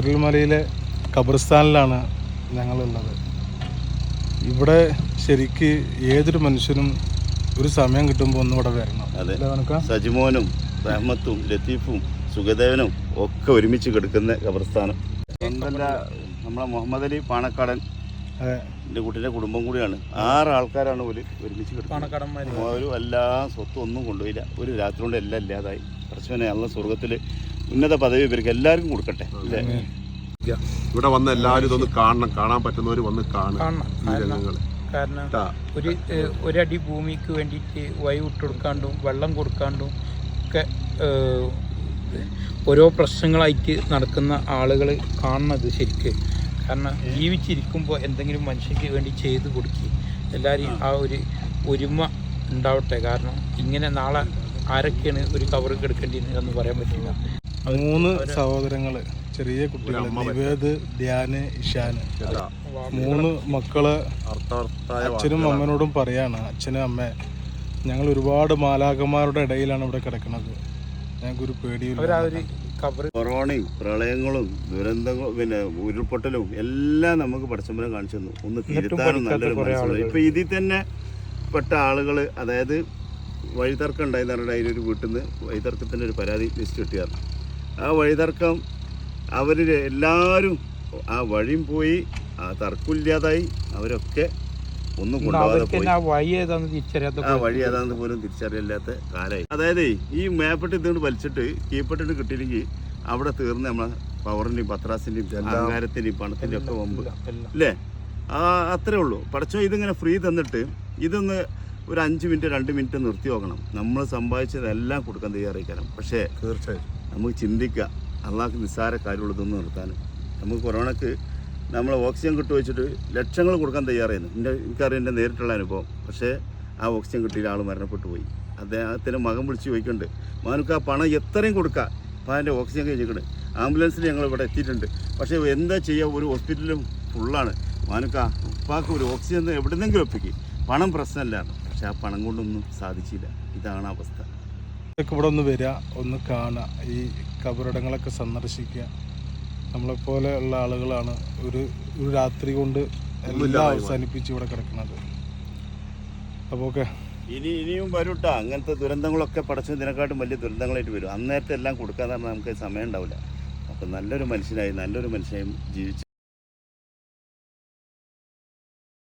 ചുരുൾമലയിലെ ഖബർസ്ഥാനിലാണ് ഞങ്ങളുള്ളത്. ഇവിടെ ശരിക്ക് ഏതൊരു മനുഷ്യനും ഒരു സമയം കിട്ടുമ്പോൾ ഒന്നും ഇവിടെ വരണം. അതെ, സജിമോനും റഹ്മത്തും ലത്തീഫും സുഖദേവനും ഒക്കെ ഒരുമിച്ച് കിടക്കുന്ന ഖബർസ്ഥാനം. നമ്മളെ മുഹമ്മദ് അലി പാണക്കാടൻ എൻ്റെ കുട്ടീൻ്റെ കുടുംബം കൂടിയാണ്. 6 ആൾക്കാരാണ് ഒരുമിച്ച് കിടക്കുന്നത്. ഒരു എല്ലാ സ്വത്തും ഒന്നും കൊണ്ടുപോയില്ല. ഒരു രാത്രി കൊണ്ട് എല്ലാം ഇല്ലാതായി. പരസ്പരം നല്ല സ്വർഗത്തിൽ ഉന്നത പദവി ഇവർക്ക് എല്ലാവർക്കും കൊടുക്കട്ടെ. ഇവിടെ വന്ന എല്ലാവരും ഇതൊന്ന് കാണണം. കാണാൻ പറ്റുന്നവർ വന്ന് കാണണം. കാരണം ഒരടി ഭൂമിക്ക് വേണ്ടിയിട്ട് വഴി വിട്ടുകൊടുക്കാണ്ടും വെള്ളം കൊടുക്കാണ്ടും ഒക്കെ ഓരോ പ്രശ്നങ്ങളായിട്ട് നടക്കുന്ന ആളുകൾ കാണുന്നത് ശരിക്ക്. കാരണം ജീവിച്ചിരിക്കുമ്പോൾ എന്തെങ്കിലും മനുഷ്യർക്ക് വേണ്ടി ചെയ്തു കൊടുക്കുക. എല്ലാവരും ആ ഒരു ഒരുമ ഉണ്ടാവട്ടെ. കാരണം ഇങ്ങനെ നാളെ ആരൊക്കെയാണ് ഒരു കവർ എടുക്കേണ്ടത് എന്ന് പറയാൻ പറ്റില്ല. 3 സഹോദരങ്ങൾ, ചെറിയ കുട്ടികൾ, നിവേദ്, ധ്യാന്, ഇഷാന്. 3 മക്കള് അച്ഛനും അമ്മനോടും പറയാണ്, അച്ഛനും അമ്മ, ഞങ്ങൾ ഒരുപാട് മാലാഖമാരുടെ ഇടയിലാണ് ഇവിടെ കിടക്കുന്നത്. ഞങ്ങൾക്കൊരു പേടിയില്ല. കൊറോണയും പ്രളയങ്ങളും ദുരന്തങ്ങളും പിന്നെ ഉരുൾപൊട്ടലും എല്ലാം നമുക്ക് പടച്ചമ്പലം കാണിച്ചു തന്നു. ഒന്ന് തിരുത്താനും നല്ലൊരു മനസ്സിലായി. ഇപ്പൊ ഇതിൽ തന്നെ പെട്ട ആളുകൾ, അതായത് വഴിതർക്കം ഉണ്ടായെന്ന് പറഞ്ഞിട്ട് അതിലൊരു വീട്ടിൽ നിന്ന് വഴിതർക്കത്തിൻ്റെ ഒരു പരാതി ലിസ്റ്റ് കിട്ടിയായിരുന്നു. ആ വഴിതർക്കം അവർ എല്ലാവരും ആ വഴിയും പോയി, ആ തർക്കമില്ലാതായി. അവരൊക്കെ ഒന്നും കൊണ്ടുപോകാതെ പോയി. ആ വഴി ഏതാണെന്ന് പോലും തിരിച്ചറിയില്ലാത്ത കാലമായി. അതായത് ഈ മേപ്പെട്ട് ഇതുകൊണ്ട് വലിച്ചിട്ട് കീപ്പെട്ടിട്ട് കിട്ടിയില്ലെങ്കിൽ അവിടെ തീർന്ന് നമ്മളെ പവറിൻ്റെയും പത്രാസിൻ്റെയും അഹങ്കാരത്തിൻ്റെയും പണത്തിൻ്റെയും ഒക്കെ മുമ്പ് അല്ലേ? അത്രേ ഉള്ളൂ. പഠിച്ചോ ഇതിങ്ങനെ ഫ്രീ തന്നിട്ട് ഇതൊന്ന് ഒരു 5 മിനിറ്റ് 2 മിനിറ്റ് നിർത്തി നോക്കണം. നമ്മൾ സമ്പാദിച്ചതെല്ലാം കൊടുക്കാൻ തയ്യാറായിക്കണം. പക്ഷേ തീർച്ചയായും നമുക്ക് ചിന്തിക്കുക, അള്ളാഹ്ക്ക് നിസ്സാര കാര്യമുള്ളതൊന്നും നിർത്താൻ. നമുക്ക് കൊറോണക്ക് നമ്മൾ ഓക്സിജൻ കിട്ടു വെച്ചിട്ട് ലക്ഷങ്ങൾ കൊടുക്കാൻ തയ്യാറായിരുന്നു. എനിക്കറിയാം, എൻ്റെ നേരിട്ടുള്ള അനുഭവം. പക്ഷേ ആ ഓക്സിജൻ കിട്ടിയ ആൾ മരണപ്പെട്ടു പോയി. അദ്ദേഹത്തിന് മകൻ വിളിച്ച് ചോദിക്കുന്നുണ്ട്, മാനുക്ക് ആ പണം എത്രയും കൊടുക്കുക, അപ്പോൾ അതിൻ്റെ ഓക്സിജൻ കഴിഞ്ഞിട്ടുണ്ട്. ആംബുലൻസിൽ ഞങ്ങൾ ഇവിടെ എത്തിയിട്ടുണ്ട്. പക്ഷേ എന്താ ചെയ്യുക, ഒരു ഹോസ്പിറ്റലും ഫുള്ളാണ്. മാനുക്ക ഉപ്പാക്ക് ഒരു ഓക്സിജൻ എവിടെന്നെങ്കിലും ഒപ്പിക്കും, പണം പ്രശ്നമല്ല. പക്ഷെ ആ പണം കൊണ്ടൊന്നും സാധിച്ചില്ല. ഇതാണ് അവസ്ഥ. ഇവിടെ ഒന്ന് വരിക, ഒന്ന് കാണുക, ഈ കബറിടങ്ങളൊക്കെ സന്ദർശിക്കുക. നമ്മളെപ്പോലെ ഉള്ള ആളുകളാണ് ഒരു രാത്രി കൊണ്ട് എല്ലാം അവസാനിപ്പിച്ച് ഇവിടെ കിടക്കുന്നത്. അപ്പോൾ ഓക്കെ, ഇനിയും വരൂട്ടാ. അങ്ങനത്തെ ദുരന്തങ്ങളൊക്കെ പടച്ചതിനെക്കാട്ടും വലിയ ദുരന്തങ്ങളായിട്ട് വരും. അന്നേരത്തെ എല്ലാം കൊടുക്കാന്ന് പറഞ്ഞാൽ നമുക്ക് സമയം ഉണ്ടാവില്ല. അപ്പം നല്ലൊരു മനുഷ്യനായി ജീവിച്ചു.